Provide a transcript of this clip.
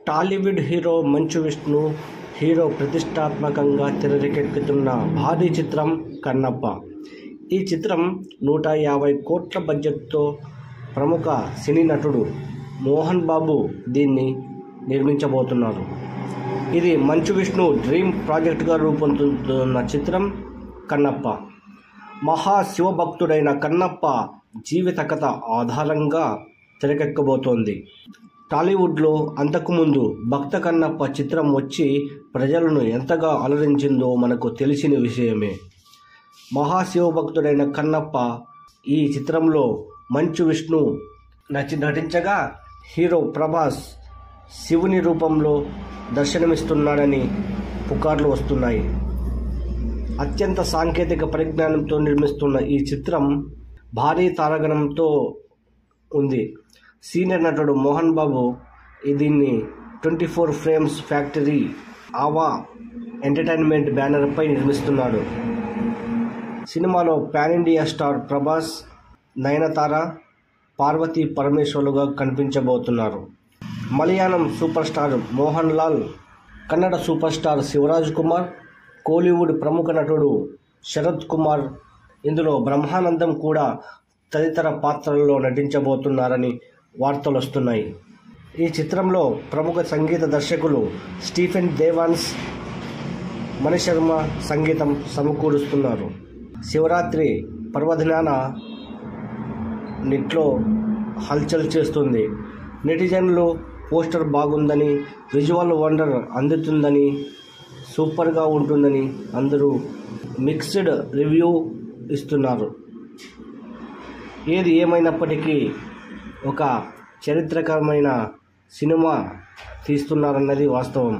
Tollywood hero Manchu Vishnu hero ప్రతిష్టాత్మకంగా తెరకెక్కుతున్న భారీ చిత్రం కన్నప్ప. ఈ చిత్రం 150 కోట్ల బడ్జెట్తో ప్రముఖ సినీ నటుడు మోహన్ బాబు దీన్ని నిర్మించబోతున్నారు. ఇది మంచు విష్ణు డ్రీమ్ ప్రాజెక్టుగా రూపొందుతున్న చిత్రం కన్నప్ప. మహాశివభక్తుడైన కన్నప్ప జీవిత కథ ఆధారంగా తెరకెక్కబోతోంది. టాలీవుడ్లో అంతకుముందు భక్త కన్నప్ప చిత్రం వచ్చి ప్రజలను ఎంతగా అలరించిందో మనకు తెలిసిన విషయమే. మహాశివభక్తుడైన కన్నప్ప ఈ చిత్రంలో మంచు విష్ణు నటించగా హీరో ప్రభాస్ శివుని రూపంలో దర్శనమిస్తున్నాడని పుకార్లు వస్తున్నాయి. అత్యంత సాంకేతిక పరిజ్ఞానంతో నిర్మిస్తున్న ఈ చిత్రం భారీ తారాగణంతో ఉంది. సీనియర్ నటుడు మోహన్ బాబు దీన్ని 24 ఫ్రేమ్స్ ఫ్యాక్టరీ ఆవా ఎంటర్టైన్మెంట్ బ్యానర్పై నిర్మిస్తున్నాడు. సినిమాలో pan India star Prabhas, Nayanthara, Parvati పరమేశ్వర్లుగా కనిపించబోతున్నారు. Malayalam super star Mohan Lal, Kannada super star Shivaraj Kumar, Kollywood ప్రముఖ నటుడు శరత్ కుమార్, ఇందులో బ్రహ్మానందం కూడా తదితర పాత్రల్లో నటించబోతున్నారని వార్తలు వస్తున్నాయి. ఈ చిత్రంలో ప్రముఖ సంగీత దర్శకులు స్టీఫెన్ దేవాన్స్, మణిశర్మ సంగీతం సమకూరుస్తున్నారు. శివరాత్రి పర్వదినాన నెట్లో హల్చల్ చేస్తుంది. నెటిజన్లు పోస్టర్ బాగుందని, విజువల్ వండర్ అందుతుందని, సూపర్గా ఉంటుందని అందరూ మిక్స్డ్ రివ్యూ ఇస్తున్నారు. ఏది ఏమైనప్పటికీ ఒక చరిత్రకరమైన సినిమా తీస్తున్నారన్నది వాస్తవం.